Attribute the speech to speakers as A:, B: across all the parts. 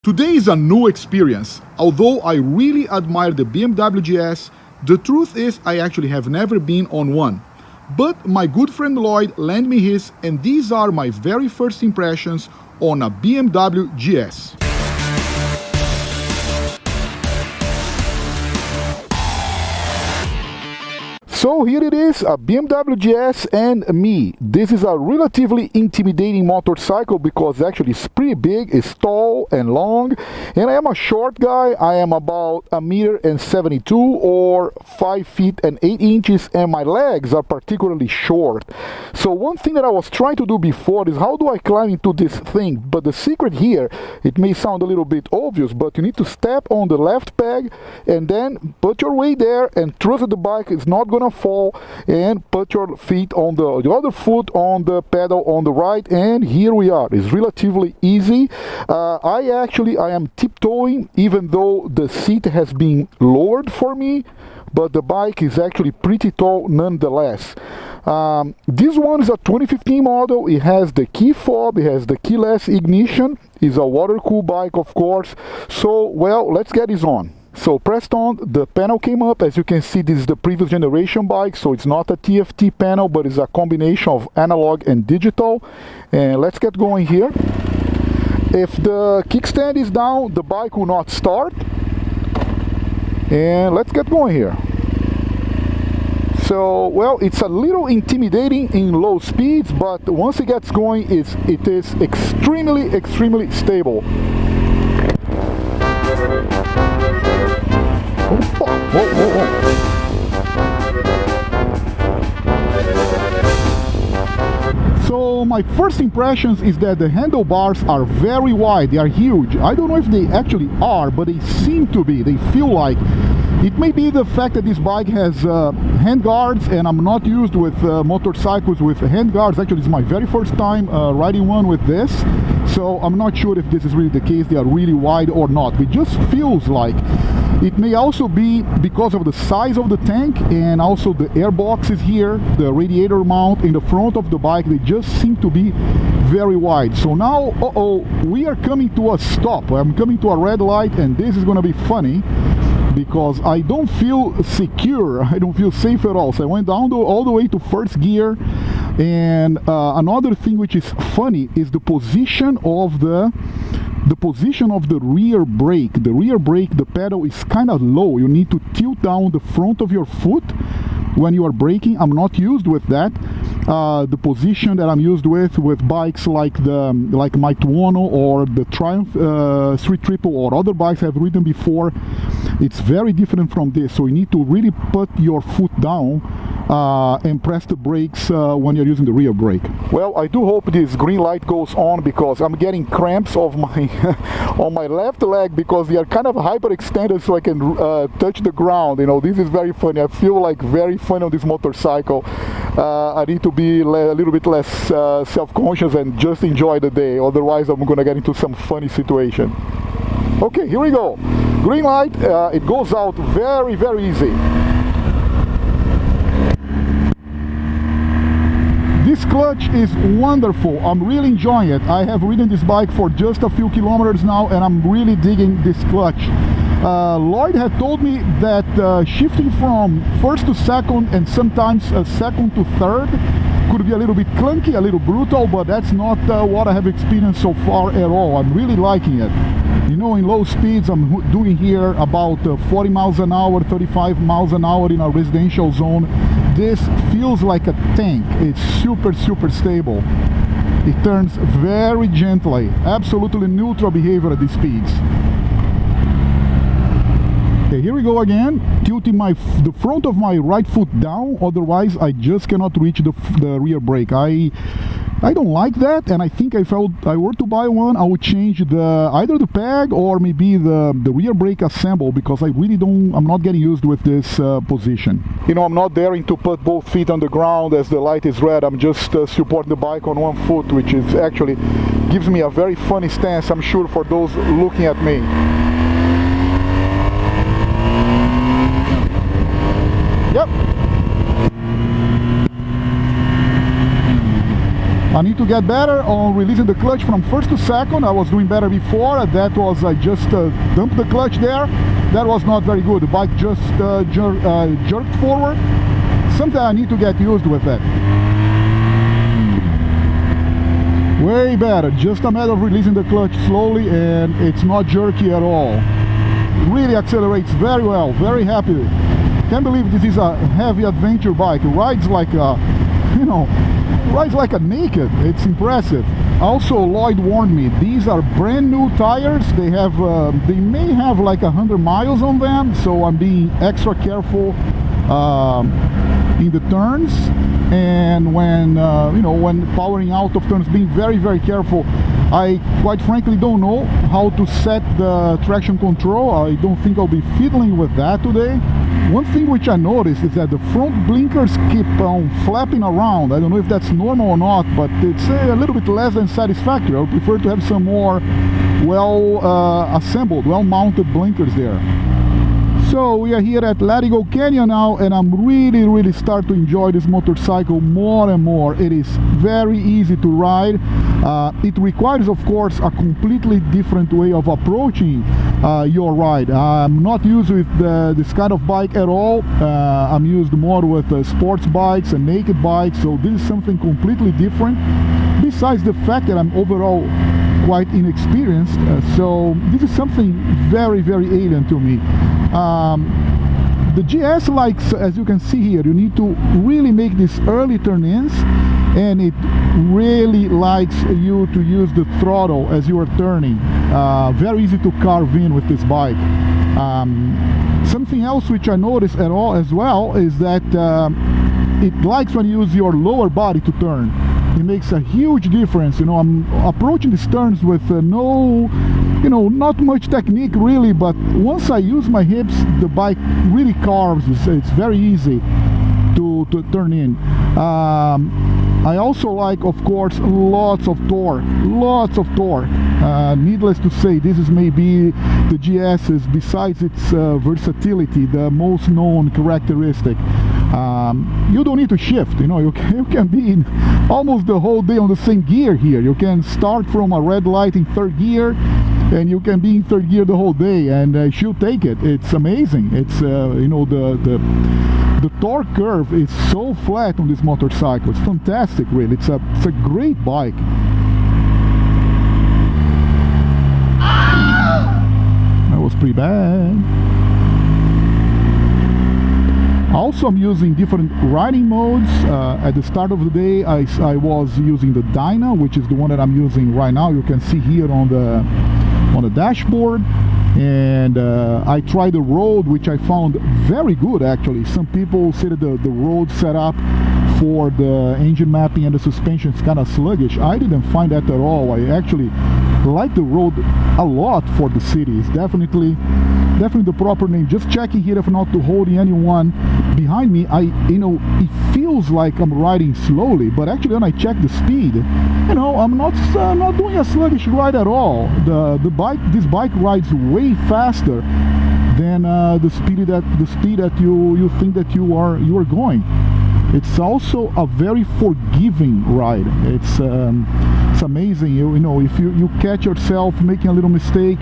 A: Today is a new experience. Although I really admire the BMW GS, the truth is I actually have never been on one. But my good friend Lloyd lent me his, and these are my very first impressions on a BMW GS. So here it is, a BMW GS and me. This is a relatively intimidating motorcycle because actually it's pretty big, it's tall and long, and I am a short guy. I am about 1.72 meters or 5 feet and 8 inches, and my legs are particularly short. So one thing that I was trying to do before is how do I climb into this thing? But the secret here, it may sound a little bit obvious, but you need to step on the left peg and then put your weight there and trust that the bike is not gonna fall, and put your feet on the other foot on the pedal on the right, and here we are. It's relatively easy. I am tiptoeing even though the seat has been lowered for me, but the bike is actually pretty tall nonetheless. This one is a 2015 model. It has the key fob, it has the keyless ignition, it's a water-cooled bike, of course. So well, let's get this on. So pressed on, the panel came up. As you can see, this is the previous generation bike, so it's not a TFT panel, but it's a combination of analog and digital. And let's get going here. If the kickstand is down, the bike will not start. And let's get going here. So, well, it's a little intimidating in low speeds, but once it gets going, it is extremely stable. Whoa. So my first impressions is that the handlebars are very wide, they are huge. I don't know if they actually are, but they seem to be, they feel like. It may be the fact that this bike has hand guards, and I'm not used with motorcycles with hand guards. Actually, it's my very first time riding one with this, so I'm not sure if this is really the case, they are really wide or not. It just feels like. It may also be because of the size of the tank, and also the air boxes here, the radiator mount in the front of the bike, they just seem to be very wide. So now, we are coming to a stop. I'm coming to a red light, and this is going to be funny because I don't feel secure, I don't feel safe at all. So I went down all the way to first gear, and another thing which is funny is the position of the rear brake. The rear brake, the pedal is kind of low. You need to tilt down the front of your foot when you are braking. I'm not used with that. The position that I'm used with bikes like my Tuono or the Triumph Street Triple or other bikes I've ridden before, it's very different from this. So you need to really put your foot down and press the brakes when you're using the rear brake. Well, I do hope this green light goes on because I'm getting cramps of my on my left leg because they are kind of hyperextended so I can touch the ground. You know, this is very funny. I feel like very funny on this motorcycle. I need to be a little bit less self-conscious and just enjoy the day. Otherwise, I'm gonna get into some funny situation. Okay, here we go. Green light. It goes out very easy. This clutch is wonderful. I'm really enjoying it. I have ridden this bike for just a few kilometers now, and I'm really digging this clutch. Lloyd had told me that shifting from first to second and sometimes second to third could be a little bit clunky, a little brutal, but that's not what I have experienced so far at all. I'm really liking it. You know, in low speeds, I'm doing here about 40 miles an hour, 35 miles an hour in a residential zone. This feels like a tank. It's super stable. It turns very gently, absolutely neutral behavior at these speeds. Okay, here we go again, tilting the front of my right foot down, otherwise I just cannot reach the rear brake. I don't like that, and I think if I were to buy one, I would change either the peg or maybe the rear brake assemble, because I'm not getting used with this position. You know, I'm not daring to put both feet on the ground as the light is red. I'm just supporting the bike on one foot, which is actually gives me a very funny stance, I'm sure, for those looking at me. Yep. I need to get better on releasing the clutch from first to second. I was doing better before. That was, I just dumped the clutch there. That was not very good. The bike just jerked forward. Something I need to get used with that. Way better. Just a matter of releasing the clutch slowly, and it's not jerky at all. Really accelerates very well. Very happy. Can't believe this is a heavy adventure bike. It rides like a, you know, rides like a naked. It's impressive. Also, Lloyd warned me, these are brand new tires. They have, they may have like 100 miles on them, so I'm being extra careful in the turns, and when you know, when powering out of turns, being very careful. I quite frankly don't know how to set the traction control. I don't think I'll be fiddling with that today. One thing which I noticed is that the front blinkers keep on flapping around. I don't know if that's normal or not, but it's a little bit less than satisfactory. I would prefer to have some more well assembled, well mounted blinkers there. So we are here at Latigo Canyon now, and I'm really start to enjoy this motorcycle more and more. It is very easy to ride. It requires, of course, a completely different way of approaching your ride. I'm not used with this kind of bike at all. I'm used more with sports bikes and naked bikes, so this is something completely different. Besides the fact that I'm overall quite inexperienced, so this is something very alien to me. The GS likes, as you can see here, you need to really make these early turn-ins, and it really likes you to use the throttle as you are turning. Very easy to carve in with this bike. Something else which I noticed as well is that it likes when you use your lower body to turn. It makes a huge difference. You know, I'm approaching these turns with no, you know, not much technique really, but once I use my hips, the bike really carves. It's very easy to turn in. I also like, of course, lots of torque. Needless to say, this is maybe the GS's, besides its versatility, the most known characteristic. You don't need to shift, you know, you can be in almost the whole day on the same gear here. You can start from a red light in third gear, and you can be in third gear the whole day, and she'll take it. It's amazing. It's you know, the torque curve is so flat on this motorcycle. It's fantastic, really. It's a great bike. That was pretty bad. Also, I'm using different riding modes. At the start of the day, I was using the Dyna, which is the one that I'm using right now. You can see here on the dashboard. And I tried the road, which I found very good actually. Some people say that the road setup for the engine mapping and the suspension is kind of sluggish. I didn't find that at all. I actually like the road a lot for the city. It's definitely the proper name. Just checking here if I'm not holding anyone behind me. You know, it feels like I'm riding slowly, but actually when I check the speed, you know, I'm not doing a sluggish ride at all. This bike rides way faster than the speed that you think that you are going. It's also a very forgiving ride. It's amazing. You know, if you catch yourself making a little mistake,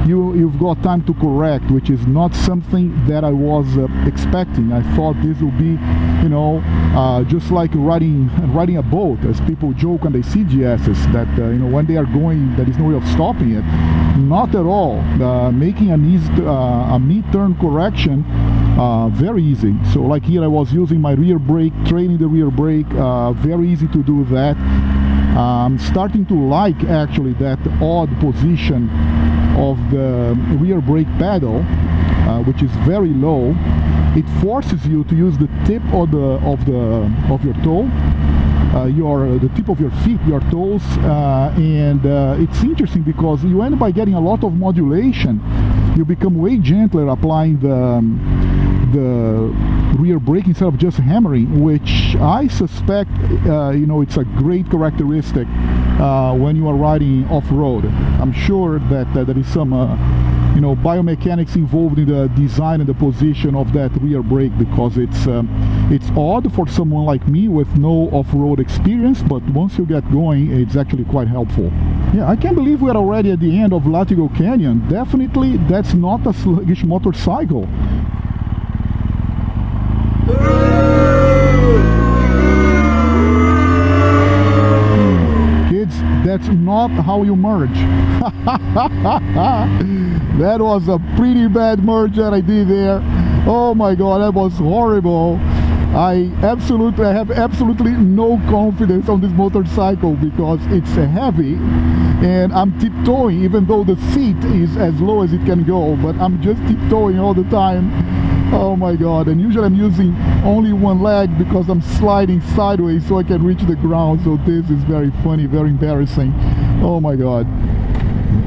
A: you've got time to correct, which is not something that I was expecting. I thought this would be, you know, just like riding a boat, as people joke when they see GSs, that you know, when they are going, there is no way of stopping it. Not at all. Making a mid-turn correction, very easy. So like here, I was using my rear brake, training the rear brake. Very easy to do that. I'm starting to like actually that odd position of the rear brake pedal, which is very low. It forces you to use the tip of your toe, the tip of your feet, your toes, and it's interesting because you end by getting a lot of modulation. You become way gentler applying the rear brake instead of just hammering, which I suspect, you know, it's a great characteristic when you are riding off-road. I'm sure that there is some you know, biomechanics involved in the design and the position of that rear brake, because it's odd for someone like me with no off-road experience, but once you get going, it's actually quite helpful. Yeah, I can't believe we're already at the end of Latigo Canyon. Definitely, that's not a sluggish motorcycle. Kids, that's not how you merge. That was a pretty bad merge that I did there. Oh my god, that was horrible. I have absolutely no confidence on this motorcycle because it's heavy and I'm tiptoeing, even though the seat is as low as it can go, but I'm just tiptoeing all the time. Oh my god, and usually I'm using only one leg because I'm sliding sideways so I can reach the ground, so this is very funny, very embarrassing. Oh my god.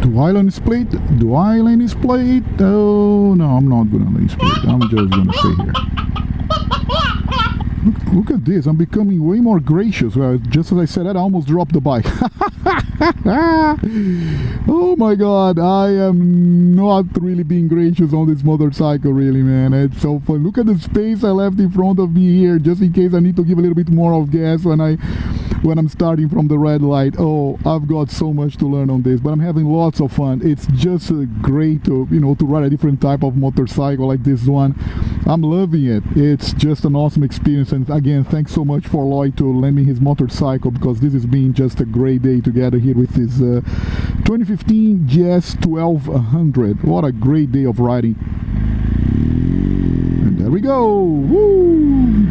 A: Do I lane split? Do I lane split? Oh no, I'm not gonna lane split. I'm just gonna stay here. Look at this, I'm becoming way more gracious. Well, just as I said that, I almost dropped the bike. Oh my god, I am not really being gracious on this motorcycle, really, man. It's so fun. Look at the space I left in front of me here, just in case I need to give a little bit more of gas when I'm starting from the red light. Oh, I've got so much to learn on this, but I'm having lots of fun. It's just great to, you know, to ride a different type of motorcycle like this one. I'm loving it. It's just an awesome experience, and again, thanks so much for Lloyd to lend me his motorcycle, because this has been just a great day together here with this 2015 GS 1200. What a great day of riding. And there we go. Woo!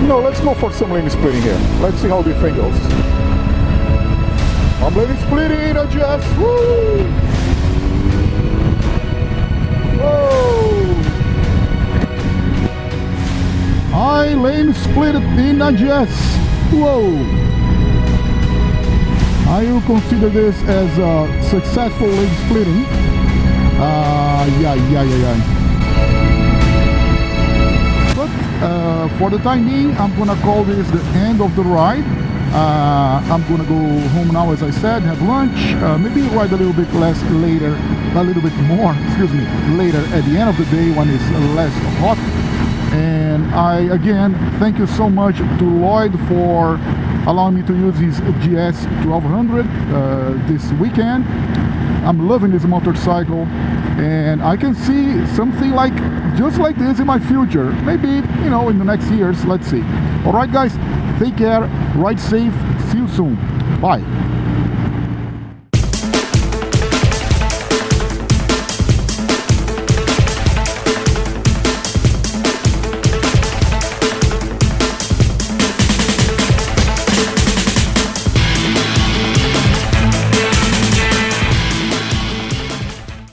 A: No, let's go for some lane splitting here. Let's see how the thing goes. I'm lane splitting, I just. Woo! Whoa! I lane split in a GS. Whoa! I will consider this as a successful lane splitting. Yeah. But for the time being, I'm gonna call this the end of the ride. I'm gonna go home now, as I said, have lunch, maybe ride a little bit less later, a little bit more, excuse me, later at the end of the day when it's less hot. And I again thank you so much to Lloyd for allowing me to use his GS 1200 this weekend. I'm loving this motorcycle, and I can see something like just like this in my future, maybe, you know, in the next years. Let's see. All right guys, take care, ride safe, see you soon, bye.